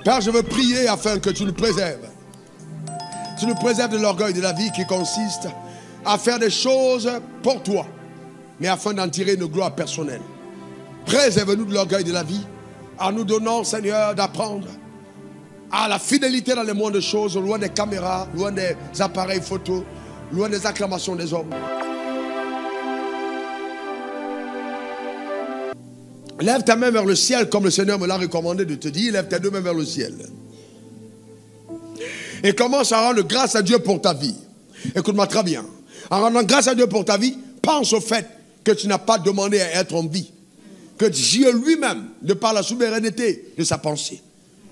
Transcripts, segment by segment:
Père, je veux prier afin que tu nous préserves. Tu nous préserves de l'orgueil de la vie qui consiste à faire des choses pour toi, mais afin d'en tirer une gloire personnelle. Préserve-nous de l'orgueil de la vie, en nous donnant, Seigneur, d'apprendre à la fidélité dans le monde des choses, loin des caméras, loin des appareils photos, loin des acclamations des hommes. Lève ta main vers le ciel comme le Seigneur me l'a recommandé de te dire. Lève tes deux mains vers le ciel. Et commence à rendre grâce à Dieu pour ta vie. Écoute-moi très bien. En rendant grâce à Dieu pour ta vie, pense au fait que tu n'as pas demandé à être en vie. Que Dieu lui-même, de par la souveraineté de sa pensée,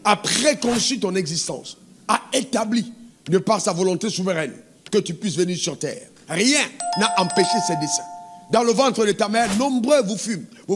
a préconçu ton existence, a établi, de par sa volonté souveraine, que tu puisses venir sur terre. Rien n'a empêché ses desseins. Dans le ventre de ta mère, nombreux vous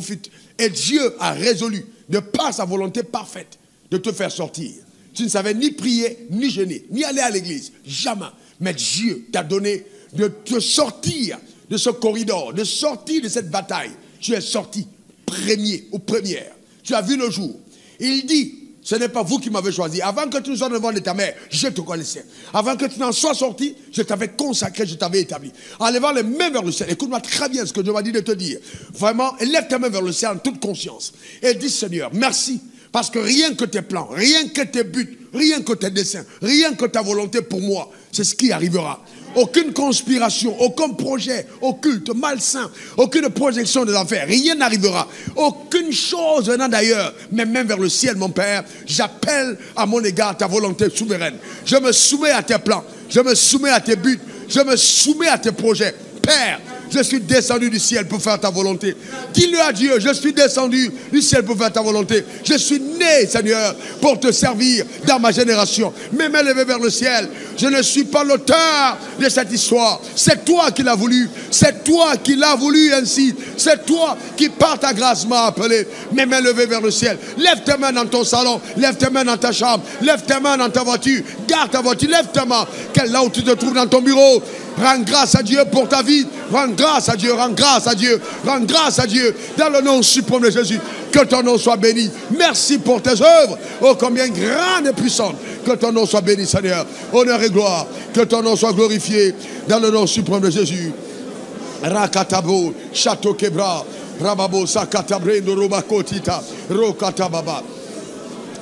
fûtes. Et Dieu a résolu, de par sa volonté parfaite, de te faire sortir. Tu ne savais ni prier, ni jeûner, ni aller à l'église. Jamais. Mais Dieu t'a donné de te sortir de ce corridor, de sortir de cette bataille. Tu es sorti premier ou première. Tu as vu le jour. Il dit, ce n'est pas vous qui m'avez choisi. Avant que tu ne sois devant de ta mère, je te connaissais. Avant que tu n'en sois sorti, je t'avais consacré, je t'avais établi. En levant les mains vers le ciel, écoute-moi très bien ce que Dieu m'a dit de te dire. Vraiment, lève ta main vers le ciel en toute conscience. Et dis, Seigneur, merci. Parce que rien que tes plans, rien que tes buts, rien que tes desseins, rien que ta volonté pour moi, c'est ce qui arrivera. Aucune conspiration, aucun projet occulte, malsain, aucune projection de l'enfer, rien n'arrivera. Aucune chose venant d'ailleurs, mais même vers le ciel, mon Père, j'appelle à mon égard ta volonté souveraine. Je me soumets à tes plans, je me soumets à tes buts, je me soumets à tes projets. Père, je suis descendu du ciel pour faire ta volonté. Dis-le à Dieu, je suis descendu du ciel pour faire ta volonté. Je suis né, Seigneur, pour te servir dans ma génération. Mes mains levées vers le ciel. Je ne suis pas l'auteur de cette histoire. C'est toi qui l'as voulu. C'est toi qui l'as voulu ainsi. C'est toi qui, par ta grâce, m'as appelé. Mes mains levées vers le ciel. Lève tes mains dans ton salon. Lève tes mains dans ta chambre. Lève tes mains dans ta voiture. Garde ta voiture. Lève tes mains. Là où tu te trouves dans ton bureau. Rends grâce à Dieu pour ta vie. Rends grâce à Dieu, rends grâce à Dieu, rends grâce à Dieu. Dans le nom suprême de Jésus, que ton nom soit béni. Merci pour tes œuvres. Oh, combien grande et puissante. Que ton nom soit béni, Seigneur. Honneur et gloire. Que ton nom soit glorifié. Dans le nom suprême de Jésus. Rakatabo, Château Kebra, Rababo, Sakatabre, Norobakotita, Rokatababa.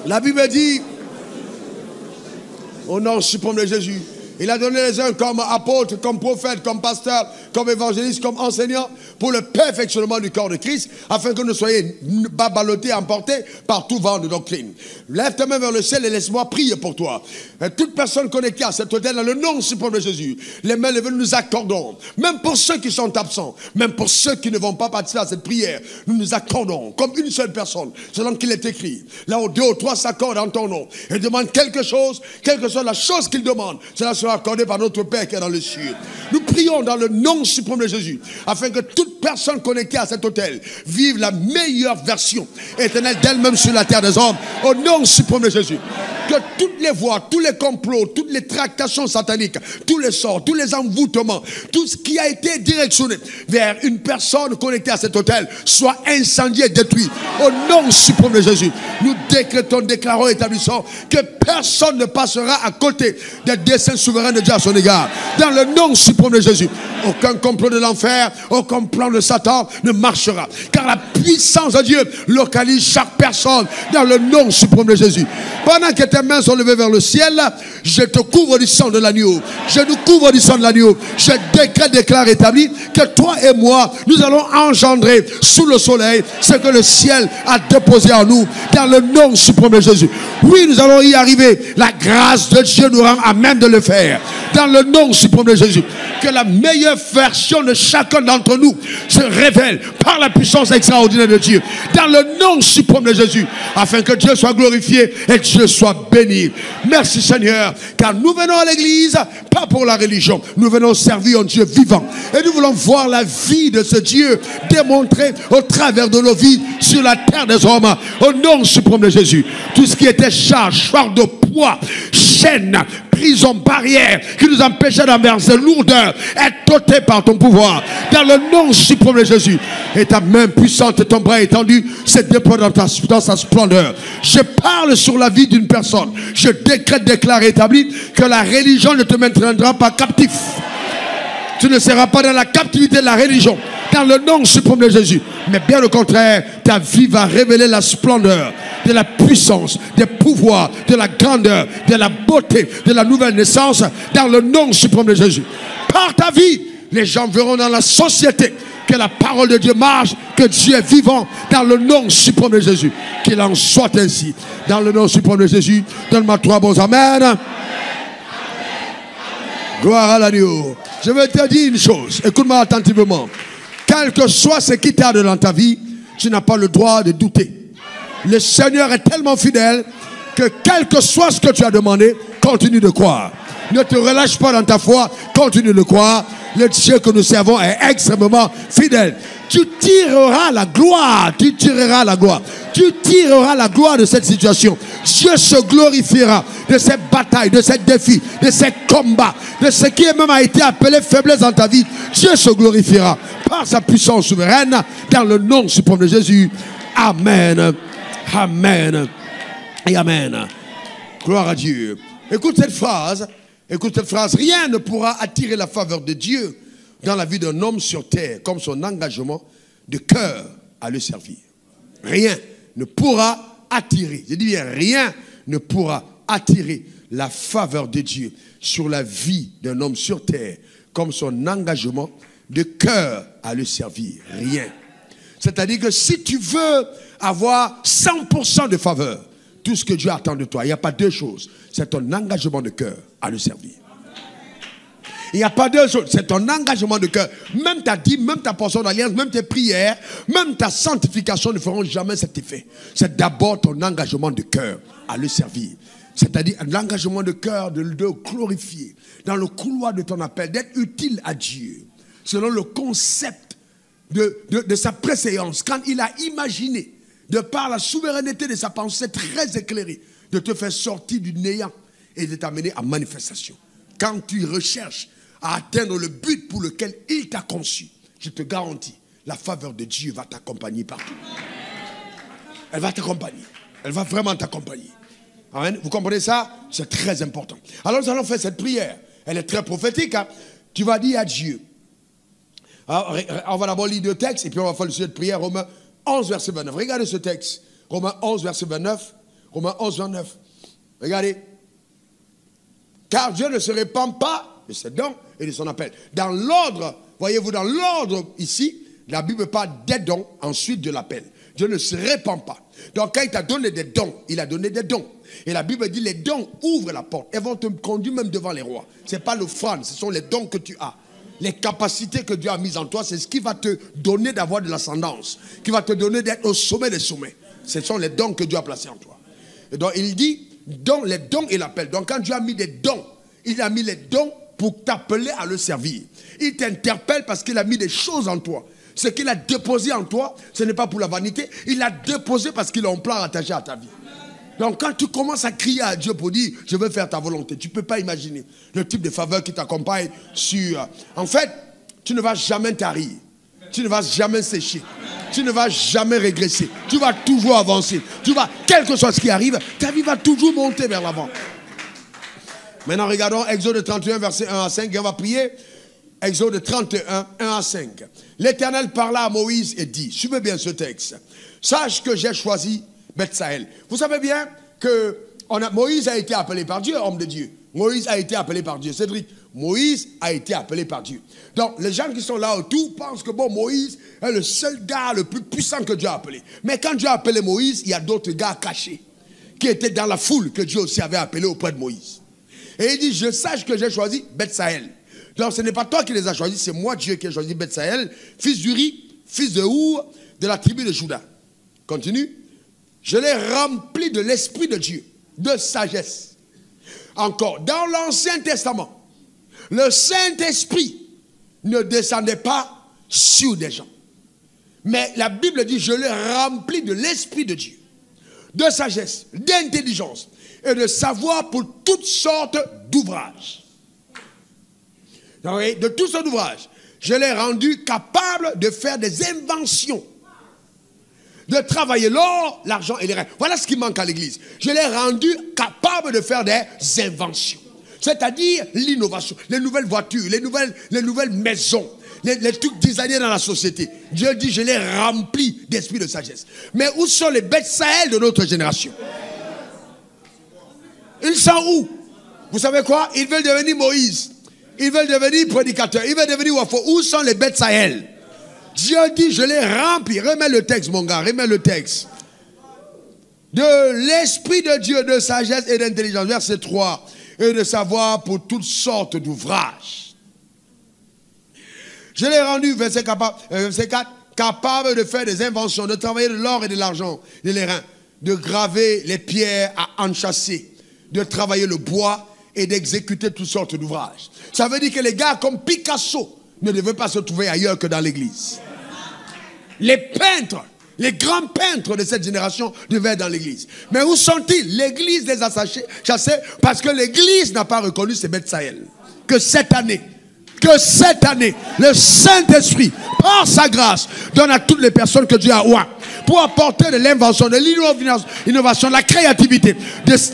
La Bible dit, au nom suprême de Jésus, il a donné les uns comme apôtres, comme prophètes, comme pasteurs, comme évangélistes, comme enseignants, pour le perfectionnement du corps de Christ, afin que nous soyons ballottés, emportés par tout vent de doctrine. Lève ta main vers le ciel et laisse-moi prier pour toi. Et toute personne connectée à cet autel, dans le nom suprême de Jésus, les mains levées, nous accordons. Même pour ceux qui sont absents, même pour ceux qui ne vont pas participer à cette prière, nous nous accordons comme une seule personne, selon qu'il est écrit. Là où deux ou trois s'accordent en ton nom et demandent quelque chose, quelle que soit la chose qu'ils demandent, cela sera accordé par notre Père qui est dans les cieux. Nous prions dans le nom suprême de Jésus, afin que toute personne connectée à cet autel vive la meilleure version éternelle d'elle-même sur la terre des hommes, au nom suprême de Jésus. Que toutes les voies, tous les complots, toutes les tractations sataniques, tous les sorts, tous les envoûtements, tout ce qui a été directionné vers une personne connectée à cet autel soit incendié et détruit. Au nom suprême de Jésus, nous décrétons, déclarons, établissons que personne ne passera à côté des desseins souverains de Dieu à son égard. Dans le nom suprême de Jésus, aucun complot de l'enfer, aucun plan de Satan ne marchera. Car la puissance de Dieu localise chaque personne dans le nom suprême de Jésus. Pendant que tes mains sont levées vers le ciel, je te couvre du sang de l'agneau. Je nous couvre du sang de l'agneau. Je déclare établi que toi et moi, nous allons engendrer sous le soleil ce que le ciel a déposé en nous dans le nom suprême de Jésus. Oui, nous allons y arriver. La grâce de Dieu nous rend à même de le faire. Dans le nom suprême de Jésus. Que la meilleure version de chacun d'entre nous se révèle par la puissance extraordinaire de Dieu. Dans le nom suprême de Jésus. Afin que Dieu soit glorifié et Dieu soit béni. Merci Seigneur. Car nous venons à l'église, pas pour la religion. Nous venons servir un Dieu vivant. Et nous voulons voir la vie de ce Dieu démontrée au travers de nos vies sur la terre des hommes. Au nom suprême de Jésus. Tout ce qui était charge, fardeau, poids, chaîne, prison, barrière qui nous empêchait d'avancer, lourdeur, est ôtée par ton pouvoir. Dans le nom suprême de Jésus. Et ta main puissante et ton bras étendu se déploie dans sa splendeur. Je parle sur la vie d'une personne. Je décrète, déclare et établis que la religion ne te maintiendra pas captif. Tu ne seras pas dans la captivité de la religion, dans le nom suprême de Jésus. Mais bien au contraire, ta vie va révéler la splendeur, de la puissance, des pouvoirs, de la grandeur, de la beauté, de la nouvelle naissance, dans le nom suprême de Jésus. Par ta vie, les gens verront dans la société que la parole de Dieu marche, que Dieu est vivant, dans le nom suprême de Jésus. Qu'il en soit ainsi. Dans le nom suprême de Jésus, donne-moi 3 bons amen. Amen. Gloire à l'agneau. Je vais te dire une chose, écoute-moi attentivement. Quel que soit ce qui t'arrive dans ta vie, tu n'as pas le droit de douter. Le Seigneur est tellement fidèle que quel que soit ce que tu as demandé, continue de croire. Ne te relâche pas dans ta foi, continue de croire. Le Dieu que nous servons est extrêmement fidèle. Tu tireras la gloire, tu tireras la gloire. Tu tireras la gloire de cette situation. Dieu se glorifiera de cette bataille, de ces défis, de ces combats, de ce qui même a été appelé faiblesse dans ta vie. Dieu se glorifiera par sa puissance souveraine dans le nom suprême de Jésus. Amen. Amen. Et amen. Gloire à Dieu. Écoute cette phrase. Écoute cette phrase. Rien ne pourra attirer la faveur de Dieu dans la vie d'un homme sur terre comme son engagement de cœur à le servir. Rien ne pourra attirer, je dis bien rien ne pourra attirer la faveur de Dieu sur la vie d'un homme sur terre comme son engagement de cœur à le servir. Rien. C'est-à-dire que si tu veux avoir 100% de faveur, tout ce que Dieu attend de toi, il n'y a pas deux choses. C'est ton engagement de cœur à le servir. Il n'y a pas deux choses. C'est ton engagement de cœur. Même ta dîme, même ta portion d'alliance, même tes prières, même ta sanctification ne feront jamais cet effet. C'est d'abord ton engagement de cœur à le servir. C'est-à-dire l'engagement de cœur de le glorifier dans le couloir de ton appel, d'être utile à Dieu, selon le concept de sa préséance. Quand il a imaginé, de par la souveraineté de sa pensée très éclairée, de te faire sortir du néant et de t'amener à manifestation. Quand tu recherches à atteindre le but pour lequel il t'a conçu, je te garantis, la faveur de Dieu va t'accompagner partout. Elle va t'accompagner. Elle va vraiment t'accompagner. Amen. Vous comprenez ça? C'est très important. Alors nous allons faire cette prière. Elle est très prophétique. Hein? Tu vas dire à Dieu. Alors, on va d'abord lire 2 textes et puis on va faire le sujet de prière. Romains 11, verset 29. Regardez ce texte. Romains 11, verset 29. Romains 11, 29. Regardez. Car Dieu ne se répand pas de ses dons et de son appel. Dans l'ordre, voyez-vous, dans l'ordre ici, la Bible parle des dons, ensuite de l'appel. Dieu ne se répand pas. Donc quand il t'a donné des dons, il a donné des dons. Et la Bible dit les dons ouvrent la porte. Elles vont te conduire même devant les rois. Ce n'est pas l'offrande, ce sont les dons que tu as. Les capacités que Dieu a mises en toi, c'est ce qui va te donner d'avoir de l'ascendance, qui va te donner d'être au sommet des sommets. Ce sont les dons que Dieu a placés en toi. Et donc il dit, les dons et l'appel. Donc quand Dieu a mis des dons, il a mis les dons pour t'appeler à le servir. Il t'interpelle parce qu'il a mis des choses en toi. Ce qu'il a déposé en toi, ce n'est pas pour la vanité. Il l'a déposé parce qu'il a un plan attaché à ta vie. Donc quand tu commences à crier à Dieu pour dire, je veux faire ta volonté, tu ne peux pas imaginer le type de faveur qui t'accompagne sur... En fait, tu ne vas jamais tarir. Tu ne vas jamais sécher. Tu ne vas jamais régresser. Tu vas toujours avancer. Quel que soit ce qui arrive, ta vie va toujours monter vers l'avant. Maintenant, regardons Exode 31, verset 1 à 5. Et on va prier. Exode 31, 1 à 5. L'Éternel parla à Moïse et dit, suivez bien ce texte. Sache que j'ai choisi Bethsaël. Vous savez bien que Moïse a été appelé par Dieu, homme de Dieu. Moïse a été appelé par Dieu. Cédric, Moïse a été appelé par Dieu. Donc, les gens qui sont là autour pensent que bon, Moïse est le seul gars le plus puissant que Dieu a appelé. Mais quand Dieu a appelé Moïse, il y a d'autres gars cachés qui étaient dans la foule que Dieu aussi avait appelé auprès de Moïse. Et il dit, je sache que j'ai choisi Bethsaël. Donc, ce n'est pas toi qui les as choisis, c'est moi Dieu qui ai choisi Bethsaël, fils d'Uri, fils de Our, de la tribu de Juda. Continue. Je l'ai rempli de l'Esprit de Dieu, de sagesse. Encore, dans l'Ancien Testament, le Saint-Esprit ne descendait pas sur des gens. Mais la Bible dit, je l'ai rempli de l'Esprit de Dieu, de sagesse, d'intelligence. et de savoir pour toutes sortes d'ouvrages. De toutes sortes d'ouvrages. Je l'ai rendu capable de faire des inventions. De travailler l'or, l'argent et les reins. Voilà ce qui manque à l'église. Je l'ai rendu capable de faire des inventions. C'est-à-dire l'innovation, les nouvelles voitures, les nouvelles maisons, les trucs designés dans la société. Dieu dit, je l'ai rempli d'esprit de sagesse. Mais où sont les bêtes Sahel de notre génération? Ils sont où? Vous savez quoi? Ils veulent devenir Moïse. Ils veulent devenir prédicateurs. Ils veulent devenir Wafo. Où sont les bêtes Sahel? Dieu dit, je l'ai rempli. Remets le texte, mon gars. Remets le texte. De l'esprit de Dieu, de sagesse et d'intelligence. Verset 3. Et de savoir pour toutes sortes d'ouvrages. Je l'ai rendu, verset 4, capable de faire des inventions, de travailler de l'or et de l'argent, et les reins, de graver les pierres à enchâsser, de travailler le bois et d'exécuter toutes sortes d'ouvrages. Ça veut dire que les gars comme Picasso ne devaient pas se trouver ailleurs que dans l'église. Les peintres, les grands peintres de cette génération devaient être dans l'église. Mais où sont-ils? L'église les a chassés parce que l'église n'a pas reconnu ces bêtes Sahel. Que cette année, le Saint-Esprit, par sa grâce, donne à toutes les personnes que Dieu a oint pour apporter de l'invention, de l'innovation, de la créativité,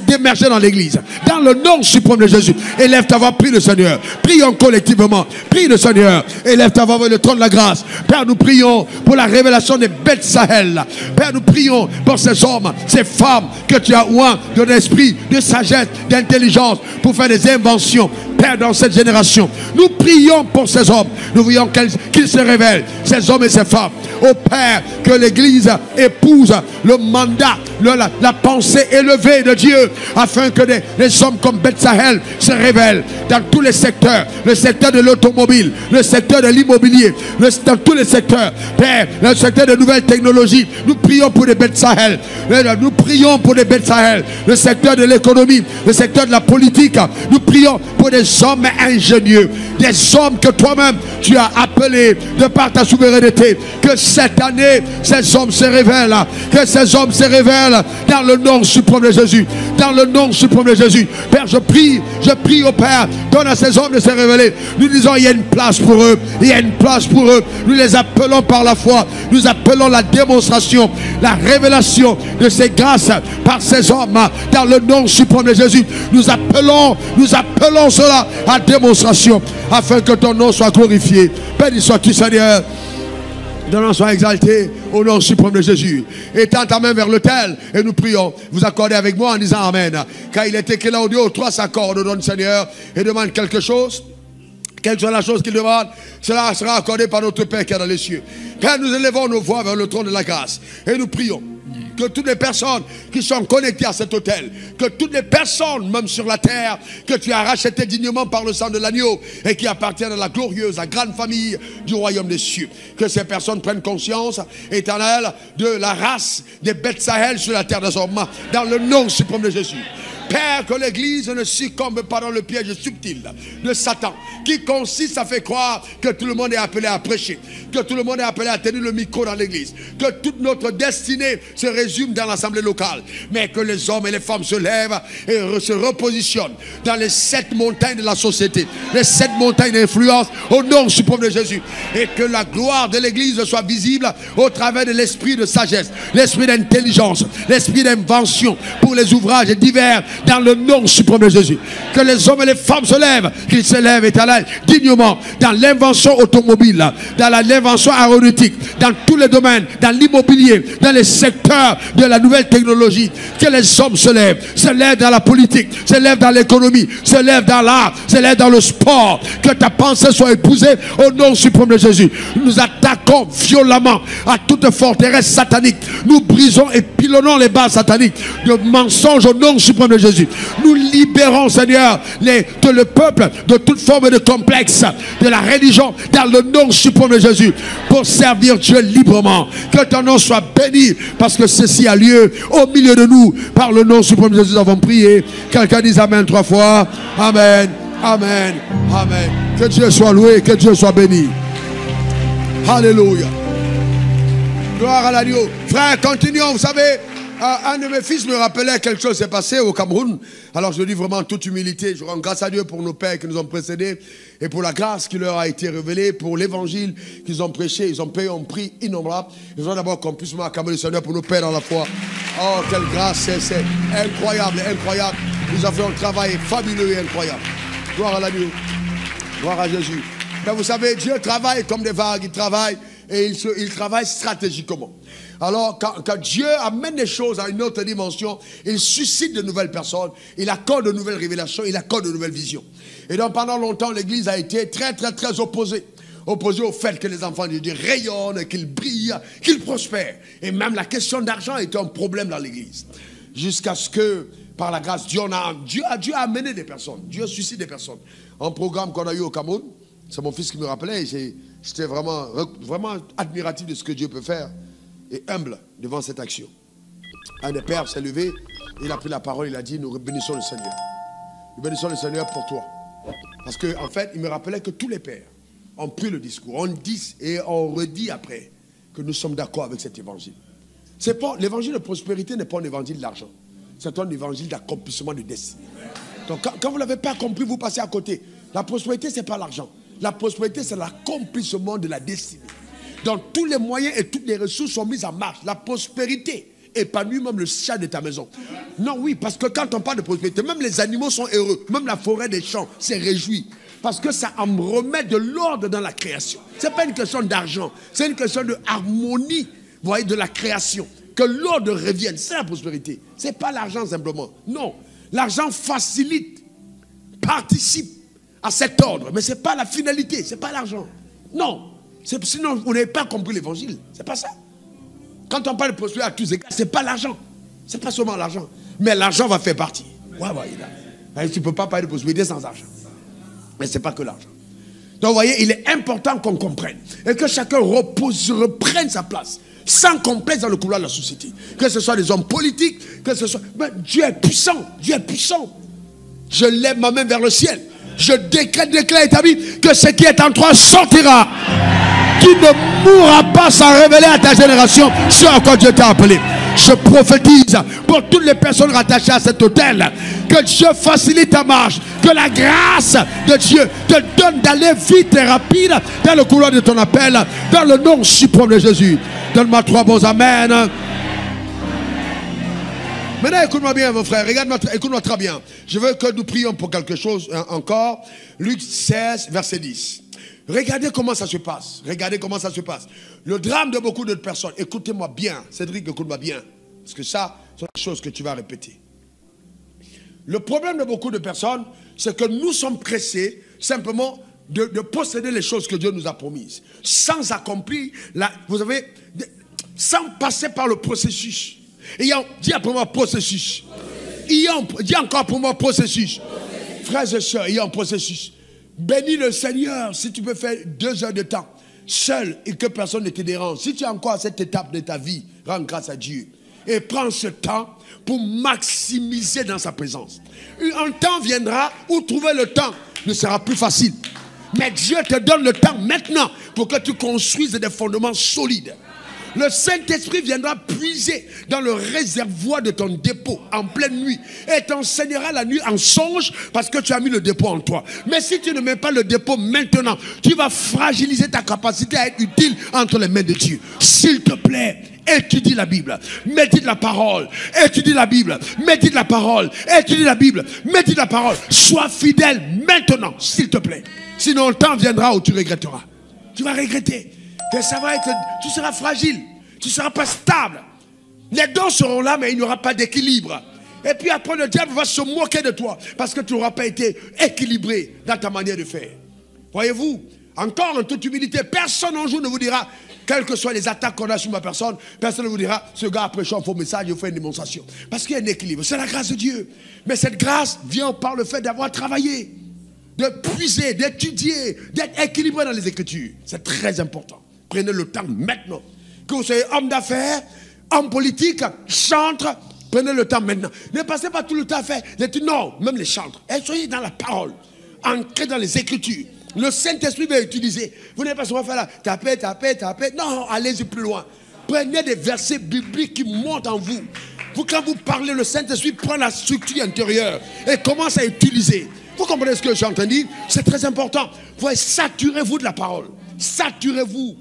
d'émerger dans l'église. Dans le nom suprême de Jésus, élève ta voix, prie le Seigneur. Prions collectivement, prie le Seigneur. Élève ta voix vers le trône de la grâce. Père, nous prions pour la révélation des bêtes Sahel. Père, nous prions pour ces hommes, ces femmes que tu as oint de l'esprit, de sagesse, d'intelligence pour faire des inventions. Père, dans cette génération, nous prions pour ces hommes. Nous voulons qu'ils se révèlent, ces hommes et ces femmes. Ô Père, que l'Église épouse le mandat, la pensée élevée de Dieu, afin que les hommes comme Beth Sahel se révèlent dans tous les secteurs, le secteur de l'automobile, le secteur de l'immobilier, dans tous les secteurs. Père, le secteur de nouvelles technologies, nous prions pour les Beth Sahel. Nous prions pour les Beth Sahel, le secteur de l'économie, le secteur de la politique. Nous prions pour des hommes ingénieux, des hommes que toi-même tu as appelés de par ta souveraineté. Que cette année, ces hommes se révèlent, que ces hommes se révèlent dans le nom suprême de Jésus. Dans le nom suprême de Jésus. Père, je prie au Père, donne à ces hommes de se révéler. Nous disons, il y a une place pour eux, il y a une place pour eux. Nous les appelons par la foi, nous appelons la démonstration, la révélation de ces grâces par ces hommes, dans le nom suprême de Jésus. Nous appelons cela à démonstration, afin que ton nom soit glorifié. Béni sois-tu, Seigneur. Ton nom soit exalté au nom suprême de Jésus. Étends ta main vers l'autel et nous prions. Vous accordez avec moi en disant Amen. Car il est écrit là au Dieu, trois s'accordent, donne Seigneur et demande quelque chose. Quelle soit la chose qu'il demande, cela sera accordé par notre Père qui est dans les cieux. Père, nous élevons nos voix vers le trône de la grâce et nous prions que toutes les personnes qui sont connectées à cet autel, que toutes les personnes, même sur la terre, que tu as rachetées dignement par le sang de l'agneau et qui appartiennent à la glorieuse, la grande famille du royaume des cieux, que ces personnes prennent conscience, éternelle, de la race des bêtes Sahel sur la terre des hommes, dans le nom suprême de Jésus. Père, que l'Église ne succombe pas dans le piège subtil de Satan, qui consiste à faire croire que tout le monde est appelé à prêcher, que tout le monde est appelé à tenir le micro dans l'Église, que toute notre destinée se résume dans l'assemblée locale, mais que les hommes et les femmes se lèvent et se repositionnent dans les 7 montagnes de la société, les 7 montagnes d'influence au nom suprême de Jésus, et que la gloire de l'Église soit visible au travers de l'esprit de sagesse, l'esprit d'intelligence, l'esprit d'invention pour les ouvrages divers, dans le nom suprême de Jésus. Que les hommes et les femmes se lèvent, qu'ils se lèvent éternel dignement dans l'invention automobile, dans l'invention aéronautique, dans tous les domaines, dans l'immobilier, dans les secteurs de la nouvelle technologie. Que les hommes se lèvent dans la politique, se lèvent dans l'économie, se lèvent dans l'art, se lèvent dans le sport. Que ta pensée soit épousée au nom suprême de Jésus. Nous attaquons violemment à toute forteresse satanique. Nous brisons et pilonnons les bases sataniques de mensonges au nom suprême de Jésus. Nous libérons, Seigneur, le peuple de toute forme de complexe de la religion dans le nom suprême de Jésus pour servir Dieu librement. Que ton nom soit béni parce que ceci a lieu au milieu de nous. Par le nom suprême de Jésus, nous avons prié. Quelqu'un dise Amen 3 fois. Amen, Amen, Amen. Que Dieu soit loué, que Dieu soit béni. Alléluia. Gloire à l'agneau. Frère, continuons, vous savez, Un de mes fils me rappelait quelque chose s'est passé au Cameroun. Alors je dis vraiment en toute humilité, je rends grâce à Dieu pour nos pères qui nous ont précédés et pour la grâce qui leur a été révélée, pour l'évangile qu'ils ont prêché. Ils ont payé un prix innombrable. Je voudrais d'abord qu'on puisse acclamer le Seigneur pour nos pères dans la foi. Oh, quelle grâce, c'est incroyable, incroyable. Ils ont fait un travail fabuleux et incroyable. Gloire à l'agneau, gloire à Jésus. Mais vous savez, Dieu travaille comme des vagues, il travaille et il travaille stratégiquement. Alors, quand Dieu amène les choses à une autre dimension, il suscite de nouvelles personnes, il accorde de nouvelles révélations, il accorde de nouvelles visions. Et donc, pendant longtemps, l'Église a été très opposée. Opposée au fait que les enfants de Dieu rayonnent, qu'ils brillent, qu'ils prospèrent. Et même la question d'argent était un problème dans l'Église. Jusqu'à ce que, par la grâce, Dieu a amené des personnes. Dieu suscite des personnes. Un programme qu'on a eu au Cameroun, c'est mon fils qui me rappelait, et j'étais vraiment admiratif de ce que Dieu peut faire. Et humble devant cette action. Un des pères s'est levé, il a pris la parole, il a dit, nous bénissons le Seigneur. Nous bénissons le Seigneur pour toi. Parce qu'en fait, il me rappelait que tous les pères ont pris le discours. On dit et on redit après que nous sommes d'accord avec cet évangile. L'évangile de prospérité n'est pas un évangile d'argent. C'est un évangile d'accomplissement de destinée. Donc quand vous ne l'avez pas compris, vous passez à côté. La prospérité, ce n'est pas l'argent. La prospérité, c'est l'accomplissement de la destinée. Donc tous les moyens et toutes les ressources sont mises en marche. La prospérité épanouit même le chat de ta maison. Non, oui, parce que quand on parle de prospérité, même les animaux sont heureux. Même la forêt des champs s'est réjouie. Parce que ça en remet de l'ordre dans la création. Ce n'est pas une question d'argent. C'est une question de harmonie, vous voyez, de la création. Que l'ordre revienne. C'est la prospérité. Ce n'est pas l'argent simplement. Non. L'argent facilite, participe à cet ordre. Mais ce n'est pas la finalité. Ce n'est pas l'argent. Non. Sinon, vous n'avez pas compris l'évangile. C'est pas ça. Quand on parle de prospérité à tous égards, ce n'est pas l'argent. Ce n'est pas seulement l'argent. Mais l'argent va faire partie. Tu ne peux pas parler de prospérité sans argent. Mais ce n'est pas que l'argent. Donc, vous voyez, il est important qu'on comprenne. Et que chacun reprenne sa place. Sans complexe dans le couloir de la société. Que ce soit des hommes politiques, que ce soit... Mais Dieu est puissant. Dieu est puissant. Je lève ma main vers le ciel. Je déclare établi que ce qui est en toi sortira. Tu ne mourras pas sans révéler à ta génération ce à quoi Dieu t'a appelé. Je prophétise pour toutes les personnes rattachées à cet hôtel que Dieu facilite ta marche, que la grâce de Dieu te donne d'aller vite et rapide dans le couloir de ton appel, dans le nom suprême de Jésus. Donne-moi 3 bons amen. Maintenant, écoute-moi bien, mon frère. Regarde-moi, écoute-moi très bien. Je veux que nous prions pour quelque chose encore. Luc 16, verset 10. Regardez comment ça se passe. Regardez comment ça se passe. Le drame de beaucoup d'autres personnes. Écoutez-moi bien. Cédric, écoute-moi bien. Parce que ça, c'est une chose que tu vas répéter. Le problème de beaucoup de personnes, c'est que nous sommes pressés simplement de posséder les choses que Dieu nous a promises. Sans accomplir, vous savez, sans passer par le processus. Dis après moi processus. Dis encore pour moi processus. Frères et sœurs, il y a un processus. Bénis le Seigneur si tu peux faire 2 heures de temps seul et que personne ne te dérange. Si tu es encore à cette étape de ta vie, rends grâce à Dieu. Et prends ce temps pour maximiser dans sa présence. Un temps viendra où trouver le temps ne sera plus facile. Mais Dieu te donne le temps maintenant pour que tu construises des fondements solides. Le Saint-Esprit viendra puiser dans le réservoir de ton dépôt en pleine nuit et t'enseignera la nuit en songe parce que tu as mis le dépôt en toi. Mais si tu ne mets pas le dépôt maintenant, tu vas fragiliser ta capacité à être utile entre les mains de Dieu. S'il te plaît, étudie la Bible, médite la parole, étudie la Bible, médite la parole, étudie la Bible, médite la parole. Sois fidèle maintenant, s'il te plaît. Sinon, le temps viendra où tu regretteras. Tu vas regretter. Et ça va être, tu seras fragile, tu ne seras pas stable. Les dons seront là, mais il n'y aura pas d'équilibre. Et puis après, le diable va se moquer de toi parce que tu n'auras pas été équilibré dans ta manière de faire. Voyez-vous, encore en toute humilité, personne un jour ne vous dira, quelles que soient les attaques qu'on a sur ma personne, personne ne vous dira, ce gars a prêché un faux message, il fait une démonstration. Parce qu'il y a un équilibre, c'est la grâce de Dieu. Mais cette grâce vient par le fait d'avoir travaillé, de puiser, d'étudier, d'être équilibré dans les Écritures. C'est très important. Prenez le temps maintenant. Que vous soyez homme d'affaires, homme politique, chantre, prenez le temps maintenant. Ne passez pas tout le temps à faire. Non, même les chantres. Et soyez dans la parole, ancrés dans les Écritures. Le Saint-Esprit va utiliser. Vous n'avez pas seulement faire là, taper. Non, allez-y plus loin. Prenez des versets bibliques qui montent en vous. Quand vous parlez, le Saint-Esprit prend la structure intérieure et commence à utiliser. Vous comprenez ce que je suis en train de dire? C'est très important. Vous saturez-vous de la parole. Saturez-vous.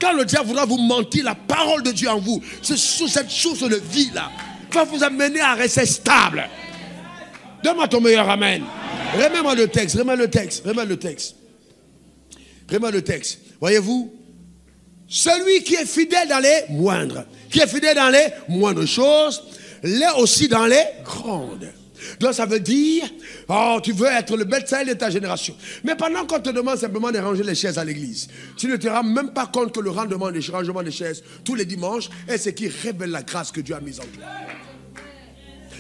Quand le diable voudra vous mentir, la parole de Dieu en vous, c'est sous cette source de vie-là, va vous amener à rester stable. Donne-moi ton meilleur amen. Remets-moi le texte, remets le texte, remets le texte. Remets le texte. Voyez-vous, celui qui est fidèle dans les moindres, qui est fidèle dans les moindres choses, l'est aussi dans les grandes. Donc ça veut dire, oh, tu veux être le best-seller de ta génération. Mais pendant qu'on te demande simplement de ranger les chaises à l'église, tu ne te rends même pas compte que le rangement des chaises tous les dimanches est ce qui révèle la grâce que Dieu a mise en toi.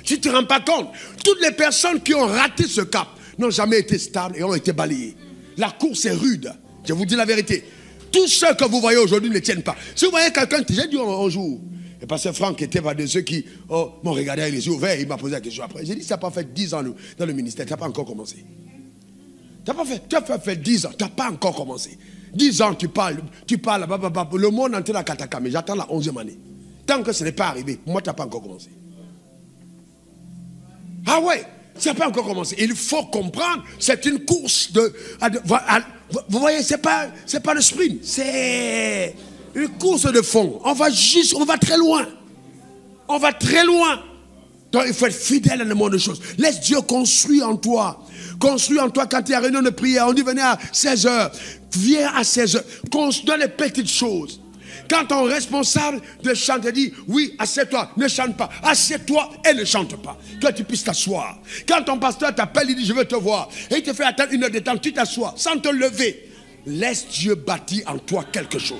Tu ne te rends pas compte. Toutes les personnes qui ont raté ce cap n'ont jamais été stables et ont été balayées. La course est rude. Je vous dis la vérité. Tous ceux que vous voyez aujourd'hui ne tiennent pas. Si vous voyez quelqu'un, j'ai dit un jour, et parce que Franck était un de ceux qui m'ont regardé avec les yeux ouverts, il m'a posé la question après. J'ai dit, ça n'a pas fait 10 ans dans le ministère, tu n'as pas encore commencé. Tu as fait 10 ans, tu n'as pas encore commencé. 10 ans, tu parles, le monde entier la kataka, mais j'attends la 11e année. Tant que ce n'est pas arrivé, moi, tu n'as pas encore commencé. Ah ouais, ça n'a pas encore commencé. Il faut comprendre, c'est une course vous voyez, c'est pas le sprint, c'est une course de fond. On va très loin. On va très loin. Donc il faut être fidèle dans le monde de choses. Laisse Dieu construire en toi. Construis en toi quand il y a réunion de prière. On dit venez à 16h. Viens à 16h. Construis les petites choses. Quand ton responsable de chanter dit oui, assieds-toi, ne chante pas. Assieds-toi et ne chante pas. Toi, tu puisses t'asseoir. Quand ton pasteur t'appelle, il dit je veux te voir. Et il te fait attendre une heure de temps, tu t'assois sans te lever. Laisse Dieu bâtir en toi quelque chose.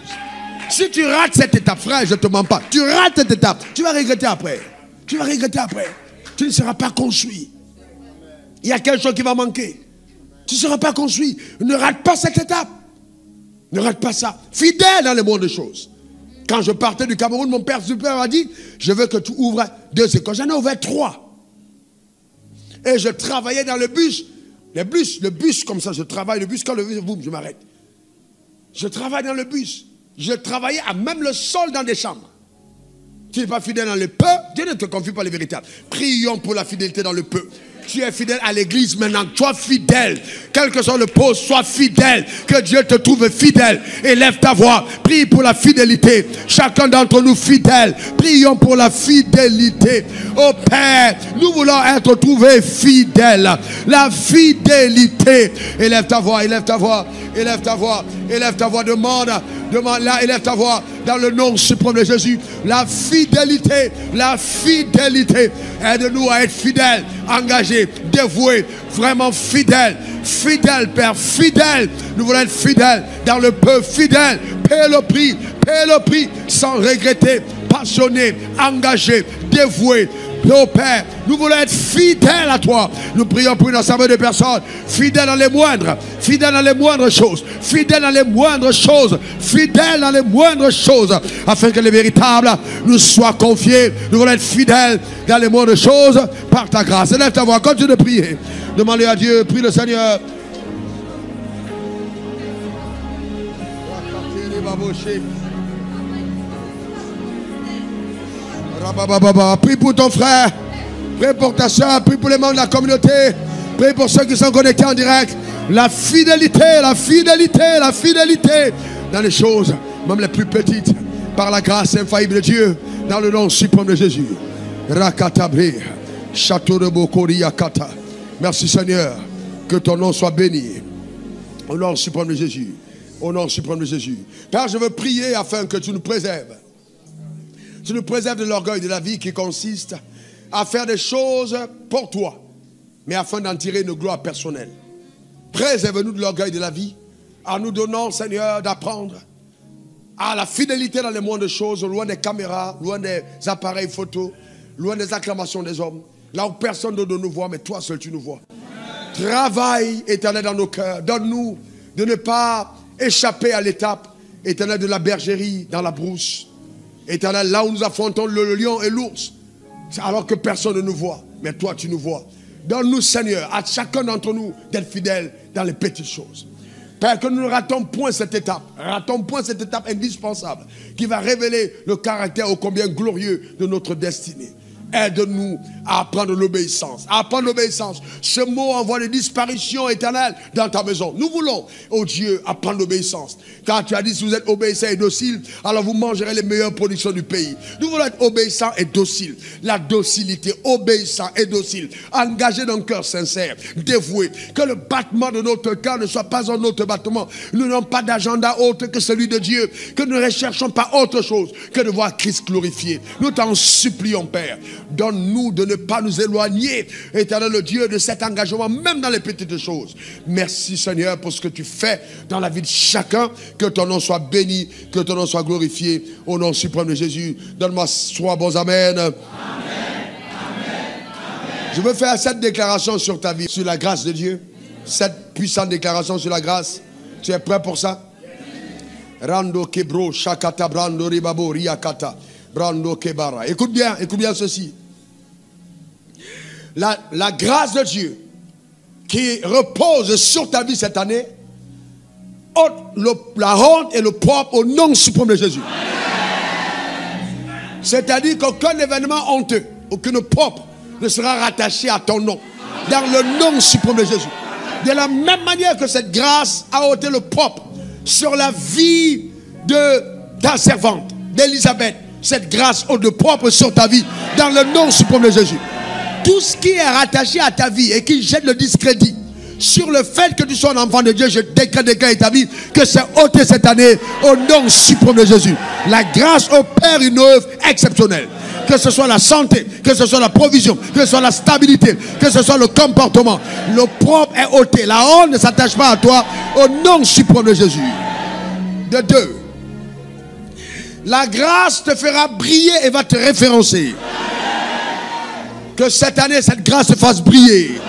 Si tu rates cette étape, frère, je ne te mens pas. Tu rates cette étape, tu vas regretter après. Tu vas regretter après. Tu ne seras pas construit. Il y a quelque chose qui va manquer. Tu ne seras pas construit. Ne rate pas cette étape. Ne rate pas ça. Fidèle dans le monde des choses. Quand je partais du Cameroun, mon père super m'a dit, je veux que tu ouvres 2 écoles. J'en ai ouvert 3. Et je travaillais dans le bus. Le bus comme ça, je travaille le bus. Quand le bus, boum, je m'arrête. Je travaille dans le bus. Je travaillais à même le sol dans des chambres. Tu n'es pas fidèle dans le peu, Dieu ne te confie pas les véritables. Prions pour la fidélité dans le peu. Tu es fidèle à l'église maintenant. Sois fidèle. Quel que soit le poste, sois fidèle. Que Dieu te trouve fidèle. Élève ta voix. Prie pour la fidélité. Chacun d'entre nous fidèle. Prions pour la fidélité. Oh Père, nous voulons être trouvés fidèles. La fidélité. Élève ta voix, élève ta voix. Élève ta voix. Élève ta voix. Demande là, élève ta voix. Dans le nom suprême de Jésus. La fidélité. La fidélité. Aide-nous à être fidèles. Engagés. Dévoués. Vraiment fidèles. Fidèles, Père. Fidèles. Nous voulons être fidèles. Dans le peu. Fidèles. Paye le prix. Paye le prix. Sans regretter. Passionnés. Engagés. Dévoués. Oh Père, nous voulons être fidèles à toi. Nous prions pour une assemblée de personnes fidèles dans les moindres, fidèles dans les moindres choses, fidèles dans les moindres choses, fidèles dans les moindres choses, afin que les véritables nous soient confiés. Nous voulons être fidèles dans les moindres choses par ta grâce. Lève ta voix, continue de prier. Demandez à Dieu, prie le Seigneur. Prie pour ton frère, prie pour ta soeur, prie pour les membres de la communauté, prie pour ceux qui sont connectés en direct. La fidélité, la fidélité, la fidélité dans les choses, même les plus petites, par la grâce infaillible de Dieu, dans le nom suprême de Jésus. Rakatabré, château de Bokoriakata. Merci Seigneur, que ton nom soit béni. Au nom suprême de Jésus. Au nom suprême de Jésus. Père, je veux prier afin que tu nous préserves. Tu nous préserves de l'orgueil de la vie qui consiste à faire des choses pour toi, mais afin d'en tirer une gloire personnelle. Préserve-nous de l'orgueil de la vie, en nous donnant, Seigneur, d'apprendre à la fidélité dans le monde des choses, loin des caméras, loin des appareils photos, loin des acclamations des hommes, là où personne ne nous voit, mais toi seul tu nous vois. Travaille, Éternel, dans nos cœurs. Donne-nous de ne pas échapper à l'étape, Éternel, de la bergerie dans la brousse. Éternel, là où nous affrontons le lion et l'ours, alors que personne ne nous voit, mais toi tu nous vois. Donne-nous, Seigneur, à chacun d'entre nous d'être fidèles dans les petites choses. Père, que nous ne ratons point cette étape. Ratons point cette étape indispensable qui va révéler le caractère ô combien glorieux de notre destinée. Aide-nous à apprendre l'obéissance. À apprendre l'obéissance. Ce mot envoie des disparitions éternelles dans ta maison. Nous voulons, oh Dieu, apprendre l'obéissance. Car tu as dit, si vous êtes obéissants et dociles, alors vous mangerez les meilleures productions du pays. Nous voulons être obéissants et dociles. La docilité, obéissant et docile. Engagé d'un cœur sincère, dévoué. Que le battement de notre cœur ne soit pas un autre battement. Nous n'avons pas d'agenda autre que celui de Dieu. Que nous ne recherchons pas autre chose que de voir Christ glorifié. Nous t'en supplions, Père. Donne-nous de ne pas nous éloigner, éternel le Dieu, de cet engagement, même dans les petites choses. Merci Seigneur pour ce que tu fais dans la vie de chacun. Que ton nom soit béni, que ton nom soit glorifié. Au nom suprême de Jésus, donne-moi 3 bons amen. Amen. Je veux faire cette déclaration sur ta vie, sur la grâce de Dieu. Cette puissante déclaration sur la grâce. Tu es prêt pour ça? Rando kebro shakata brando ribabo riakata brando kebara. Écoute bien ceci. La grâce de Dieu qui repose sur ta vie cette année ôte la honte et le propre au nom suprême de Jésus. C'est-à-dire qu'aucun événement honteux, aucun propre ne sera rattaché à ton nom. Dans le nom suprême de Jésus. De la même manière que cette grâce a ôté le propre sur la vie de ta servante, d'Élisabeth, cette grâce ôte le propre sur ta vie. Dans le nom suprême de Jésus. Tout ce qui est rattaché à ta vie et qui jette le discrédit sur le fait que tu sois un enfant de Dieu, je décrète et ta vie que c'est ôté cette année au nom suprême de Jésus. La grâce opère une œuvre exceptionnelle. Que ce soit la santé, que ce soit la provision, que ce soit la stabilité, que ce soit le comportement. Le propre est ôté. La honte ne s'attache pas à toi au nom suprême de Jésus. De 2. La grâce te fera briller et va te référencer. Que cette année, cette grâce te fasse briller.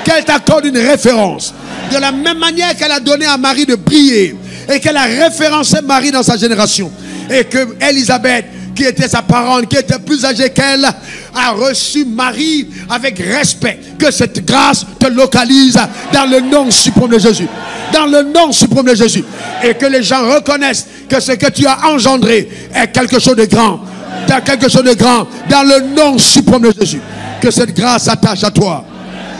Qu'elle t'accorde une référence. De la même manière qu'elle a donné à Marie de briller. Et qu'elle a référencé Marie dans sa génération. Et que Élisabeth, qui était sa parente, qui était plus âgée qu'elle, a reçu Marie avec respect. Que cette grâce te localise dans le nom suprême de Jésus. Dans le nom suprême de Jésus. Et que les gens reconnaissent que ce que tu as engendré est quelque chose de grand. Dans quelque chose de grand. Dans le nom suprême de Jésus. Que cette grâce s'attache à toi.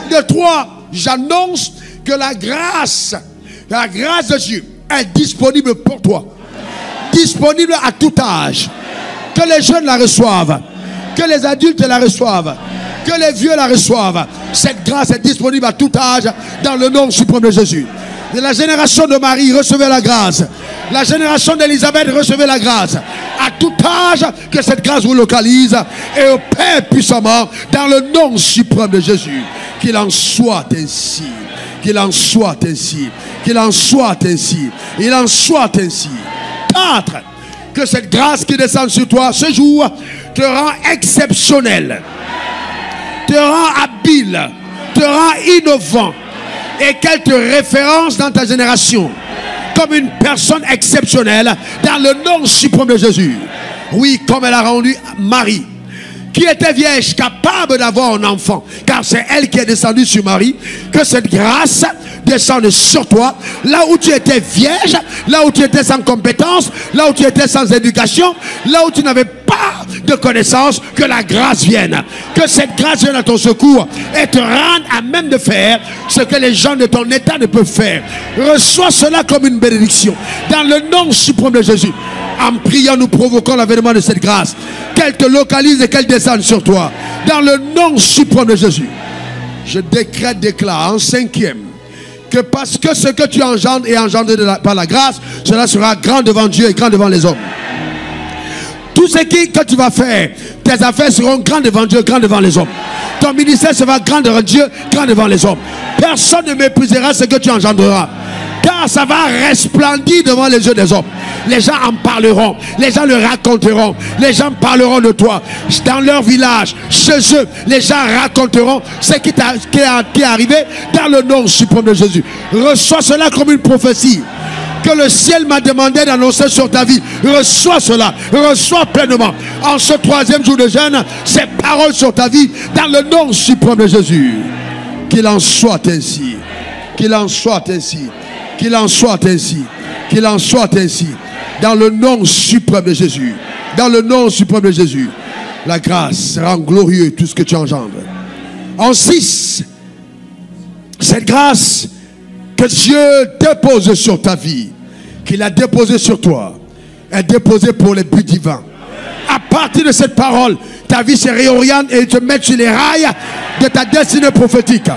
De 3, j'annonce que la grâce de Dieu est disponible pour toi. Disponible à tout âge. Que les jeunes la reçoivent. Que les adultes la reçoivent. Que les vieux la reçoivent. Cette grâce est disponible à tout âge dans le nom suprême de Jésus. De la génération de Marie, recevez la grâce. La génération d'Élisabeth, recevez la grâce. À tout âge, que cette grâce vous localise et opère puissamment dans le nom suprême de Jésus. Qu'il en soit ainsi. Qu'il en soit ainsi. Qu'il en soit ainsi. Il en soit ainsi. 4. Que cette grâce qui descend sur toi ce jour te rend exceptionnel. Te rend habile. Te rend innovant. Et qu'elle te référence dans ta génération comme une personne exceptionnelle dans le nom suprême de Jésus. Oui, comme elle a rendu Marie, qui était vierge, capable d'avoir un enfant, car c'est elle qui est descendue sur Marie. Que cette grâce descende sur toi, là où tu étais vierge, là où tu étais sans compétence, là où tu étais sans éducation, là où tu n'avais pas de connaissance, que la grâce vienne. Que cette grâce vienne à ton secours et te rende à même de faire ce que les gens de ton état ne peuvent faire. Reçois cela comme une bénédiction. Dans le nom suprême de Jésus. En priant, nous provoquons l'avènement de cette grâce. Qu'elle te localise et qu'elle descende sur toi. Dans le nom suprême de Jésus. Je déclare en 5e que parce que ce que tu engendres est engendré par la grâce, cela sera grand devant Dieu et grand devant les hommes. Tout ce que tu vas faire, tes affaires seront grandes devant Dieu, grandes devant les hommes. Ton ministère sera grand devant Dieu, grand devant les hommes. Personne ne méprisera ce que tu engendreras. Car ça va resplendir devant les yeux des hommes. Les gens en parleront, les gens le raconteront, les gens parleront de toi. Dans leur village, chez eux, les gens raconteront ce qui est arrivé dans le nom suprême de Jésus. Reçois cela comme une prophétie que le ciel m'a demandé d'annoncer sur ta vie. Reçois cela, reçois pleinement. En ce 3e jour de jeûne, ces paroles sur ta vie dans le nom suprême de Jésus. Qu'il en soit ainsi. Qu'il en soit ainsi. Qu'il en soit ainsi. Qu'il en soit ainsi. Dans le nom suprême de Jésus. Dans le nom suprême de Jésus. La grâce rend glorieux tout ce que tu engendres. En 6, cette grâce que Dieu dépose sur ta vie, qu'il a déposée sur toi, est déposée pour les buts divins. À partir de cette parole, ta vie se réoriente et te met sur les rails de ta destinée prophétique.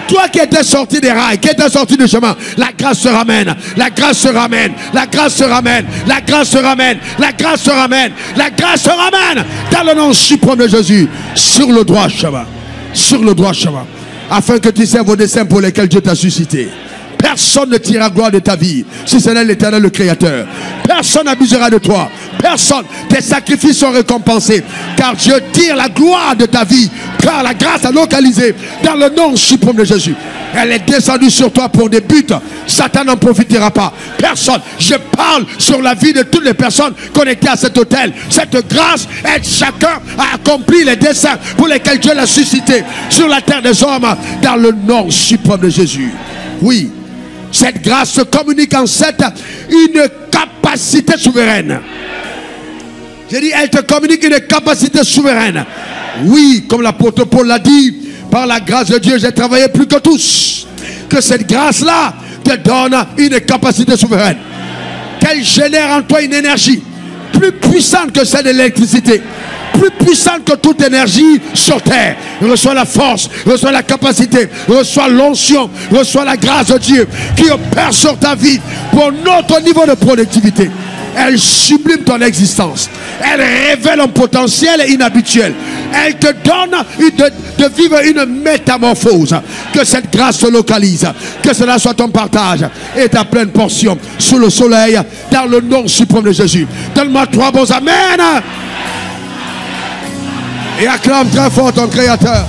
Toi qui étais sorti des rails, qui étais sorti du chemin, la grâce se ramène, la grâce se ramène, la grâce se ramène, la grâce se ramène, la grâce se ramène, la grâce se ramène dans le nom suprême de Jésus, sur le droit chemin, sur le droit chemin, afin que tu serves aux desseins pour lesquels Dieu t'a suscité. Personne ne tirera gloire de ta vie si ce n'est l'Éternel le Créateur. Personne n'abusera de toi. Personne. Tes sacrifices sont récompensés. Car Dieu tire la gloire de ta vie. Car la grâce a localisé dans le nom suprême de Jésus. Elle est descendue sur toi pour des buts. Satan n'en profitera pas. Personne. Je parle sur la vie de toutes les personnes connectées à cet hôtel. Cette grâce aide chacun à accomplir les desseins pour lesquels Dieu l'a suscité sur la terre des hommes dans le nom suprême de Jésus. Oui. Cette grâce se communique en une capacité souveraine. J'ai dit, elle te communique une capacité souveraine. Oui, comme l'apôtre Paul l'a dit, par la grâce de Dieu, j'ai travaillé plus que tous. Que cette grâce-là te donne une capacité souveraine. Qu'elle génère en toi une énergie plus puissante que celle de l'électricité. Plus puissante que toute énergie sur terre. Reçois la force, reçois la capacité, reçois l'onction, reçois la grâce de Dieu qui opère sur ta vie pour notre niveau de productivité. Elle sublime ton existence. Elle révèle un potentiel inhabituel. Elle te donne de vivre une métamorphose. Que cette grâce se localise. Que cela soit ton partage et ta pleine portion sous le soleil dans le nom suprême de Jésus. Donne-moi 3 bons amen. Et acclame très fort ton Créateur.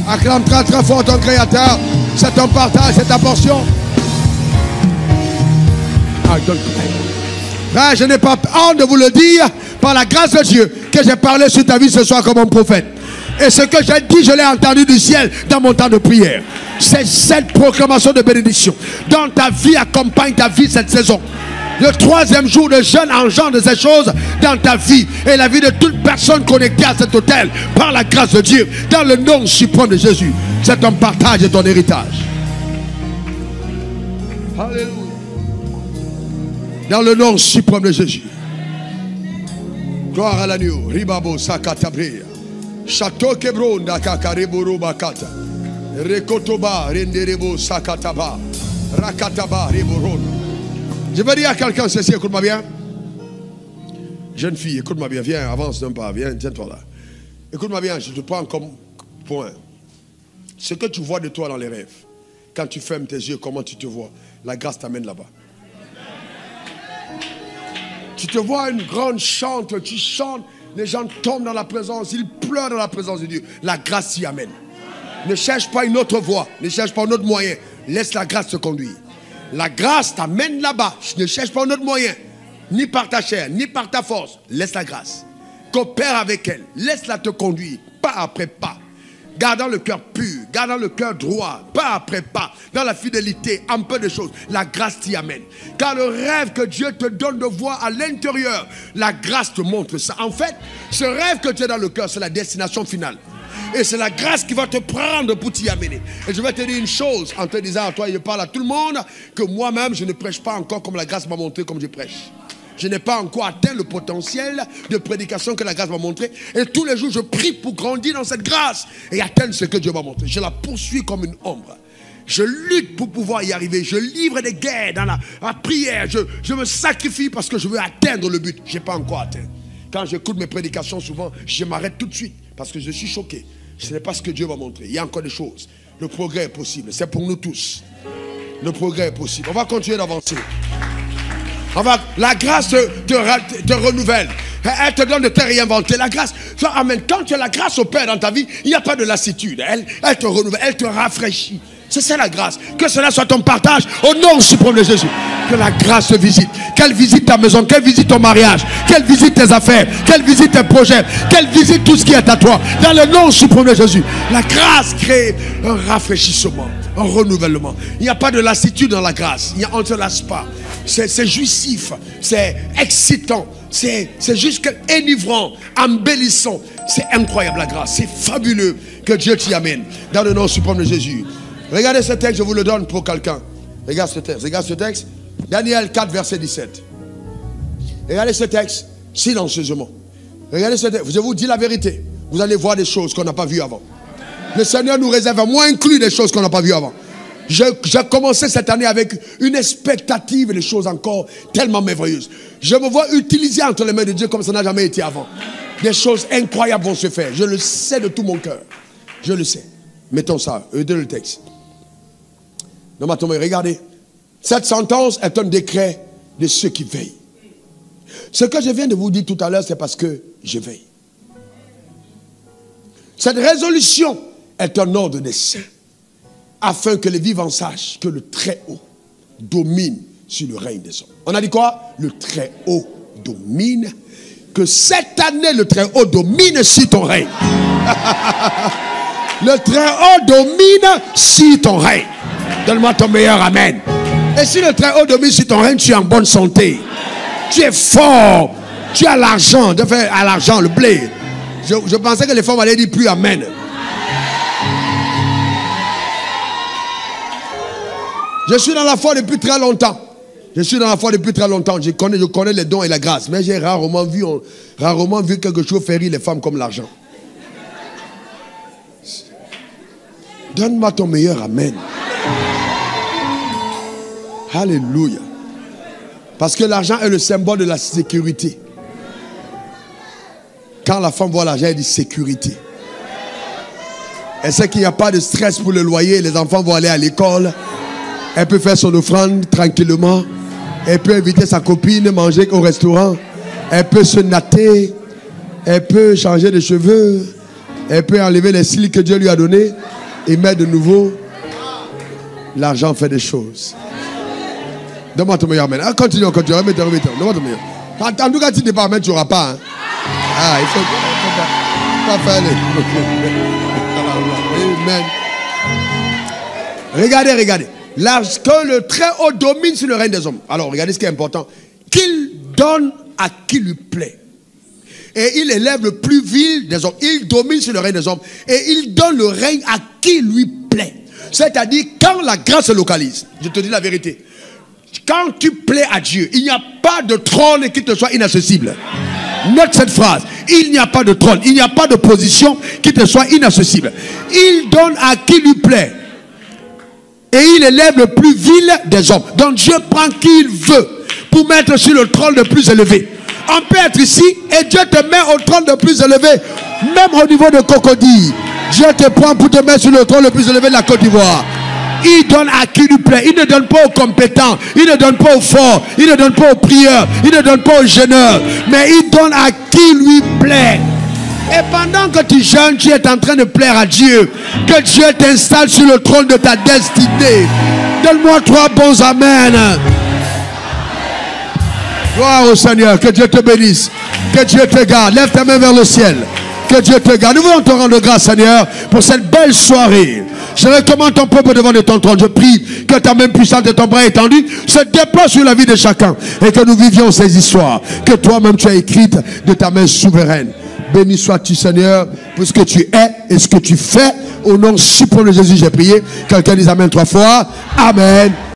Acclame très très fort ton Créateur. C'est ton partage, c'est ta portion. Frère, je n'ai pas honte de vous le dire, par la grâce de Dieu, que j'ai parlé sur ta vie ce soir comme un prophète. Et ce que j'ai dit, je l'ai entendu du ciel dans mon temps de prière. C'est cette proclamation de bénédiction dont ta vie accompagne ta vie cette saison. Le 3e jour de jeûne engendre ces choses dans ta vie et la vie de toute personne connectée à cet hôtel par la grâce de Dieu, dans le nom suprême de Jésus. C'est ton partage et ton héritage. Alléluia. Dans le nom suprême de Jésus. Gloire à l'agneau. Ribabo Sakatabria. Château Kebron Dakakariburu Bakata. Rekotoba Renderebo Sakataba. Rakataba Riboron. Je veux dire à quelqu'un ceci, écoute-moi bien. Jeune fille, écoute-moi bien, viens, avance d'un pas, viens, tiens-toi là. Écoute-moi bien, je te prends comme point. Ce que tu vois de toi dans les rêves, quand tu fermes tes yeux, comment tu te vois, la grâce t'amène là-bas. Tu te vois une grande chante, tu chantes, les gens tombent dans la présence, ils pleurent dans la présence de Dieu. La grâce t'y amène. Ne cherche pas une autre voie, ne cherche pas un autre moyen, laisse la grâce te conduire. La grâce t'amène là-bas. Ne cherche pas un autre moyen. Ni par ta chair, ni par ta force. Laisse la grâce. Coopère avec elle. Laisse-la te conduire. Pas après pas. Gardant le cœur pur. Gardant le cœur droit. Pas après pas. Dans la fidélité. Un peu de choses. La grâce t'y amène. Car le rêve que Dieu te donne de voir à l'intérieur, la grâce te montre ça. En fait, ce rêve que tu as dans le cœur, c'est la destination finale. Et c'est la grâce qui va te prendre pour t'y amener. Et je vais te dire une chose en te disant à toi, et je parle à tout le monde, que moi-même, je ne prêche pas encore comme la grâce m'a montré comme je prêche. Je n'ai pas encore atteint le potentiel de prédication que la grâce m'a montré. Et tous les jours, je prie pour grandir dans cette grâce et atteindre ce que Dieu m'a montré. Je la poursuis comme une ombre. Je lutte pour pouvoir y arriver. Je livre des guerres dans la prière. Je me sacrifie parce que je veux atteindre le but. Je n'ai pas encore atteint. Quand j'écoute mes prédications, souvent, je m'arrête tout de suite parce que je suis choqué. Ce n'est pas ce que Dieu m'a montré. Il y a encore des choses. Le progrès est possible. C'est pour nous tous. Le progrès est possible. On va continuer d'avancer. La grâce te renouvelle. Elle te donne de te réinventer. La grâce, amen. Quand tu as la grâce au Père dans ta vie, il n'y a pas de lassitude. Elle te renouvelle, elle te rafraîchit. C'est ça la grâce. Que cela soit ton partage au nom suprême de Jésus. Que la grâce te visite. Qu'elle visite ta maison, qu'elle visite ton mariage, qu'elle visite tes affaires, qu'elle visite tes projets, qu'elle visite tout ce qui est à toi. Dans le nom suprême de Jésus. La grâce crée un rafraîchissement, un renouvellement. Il n'y a pas de lassitude dans la grâce. On ne se lasse pas. C'est jouissif, c'est excitant. C'est juste enivrant, embellissant. C'est incroyable la grâce. C'est fabuleux que Dieu t'y amène. Dans le nom suprême de Jésus. Regardez ce texte, je vous le donne pour quelqu'un. Regarde ce texte. Regarde ce texte. Daniel 4, verset 17. Regardez ce texte silencieusement. Regardez ce texte. Je vous dis la vérité. Vous allez voir des choses qu'on n'a pas vues avant. Le Seigneur nous réserve à moi inclus des choses qu'on n'a pas vues avant. J'ai commencé cette année avec une expectative et des choses encore tellement merveilleuses. Je me vois utilisé entre les mains de Dieu comme ça n'a jamais été avant. Des choses incroyables vont se faire. Je le sais de tout mon cœur. Je le sais. Mettons ça, dans le texte. Non, mais attendez, regardez. Cette sentence est un décret de ceux qui veillent. Ce que je viens de vous dire tout à l'heure, c'est parce que je veille. Cette résolution est un ordre des saints, afin que les vivants sachent que le Très-Haut domine sur le règne des hommes. On a dit quoi? Le Très-Haut domine. Que cette année, le Très-Haut domine sur ton règne. Le Très-Haut domine sur ton règne. Donne-moi ton meilleur amen. Et si le Très-Haut domine sur ton règne, tu es en bonne santé. Tu es fort. Tu as l'argent. De faire à l'argent, le blé. Je pensais que les femmes allaient dire plus amen. Je suis dans la foi depuis très longtemps. Je suis dans la foi depuis très longtemps. Je connais les dons et la grâce. Mais j'ai rarement vu quelque chose faire rire les femmes comme l'argent. Donne-moi ton meilleur amen. Alléluia. Parce que l'argent est le symbole de la sécurité. Quand la femme voit l'argent, elle dit sécurité. Elle sait qu'il n'y a pas de stress pour le loyer. Les enfants vont aller à l'école. Elle peut faire son offrande tranquillement. Elle peut inviter sa copine à manger au restaurant. Elle peut se natter. Elle peut changer de cheveux. Elle peut enlever les cils que Dieu lui a donnés et mettre de nouveau. L'argent fait des choses. Donne-moi ton meilleur amen. Continue. Remets-toi. Donne-moi ton meilleur. En tout cas, si tu n'es pas amen, tu n'auras pas. Hein? Ah, il faut pas faire les... Amen. Regardez. Lorsque le Très-Haut domine sur le règne des hommes. Alors, regardez ce qui est important. Qu'il donne à qui lui plaît. Et il élève le plus vil des hommes. Il domine sur le règne des hommes. Et il donne le règne à qui lui plaît. C'est-à-dire, quand la grâce se localise, je te dis la vérité, quand tu plais à Dieu, il n'y a pas de trône qui te soit inaccessible. Note cette phrase. Il n'y a pas de trône, il n'y a pas de position qui te soit inaccessible. Il donne à qui lui plaît. Et il élève le plus vil des hommes. Donc Dieu prend qui il veut pour mettre sur le trône le plus élevé. On peut être ici et Dieu te met au trône le plus élevé. Même au niveau de Cocody. Dieu te prend pour te mettre sur le trône le plus élevé de la Côte d'Ivoire. Il donne à qui lui plaît. Il ne donne pas aux compétents. Il ne donne pas aux forts. Il ne donne pas aux prieurs. Il ne donne pas aux jeûneurs. Mais il donne à qui lui plaît. Et pendant que tu jeûnes, tu es en train de plaire à Dieu. Que Dieu t'installe sur le trône de ta destinée. Donne-moi 3 bons amen. Gloire au Seigneur. Que Dieu te bénisse. Que Dieu te garde. Lève ta main vers le ciel. Que Dieu te garde. Nous voulons te rendre grâce, Seigneur, pour cette belle soirée. Je recommande ton peuple devant ton trône. Je prie que ta main puissante et ton bras étendu se déploient sur la vie de chacun. Et que nous vivions ces histoires que toi-même tu as écrites de ta main souveraine. Béni sois-tu, Seigneur, pour ce que tu es et ce que tu fais. Au nom suprême de Jésus, j'ai prié. Quelqu'un dise amen 3 fois. Amen.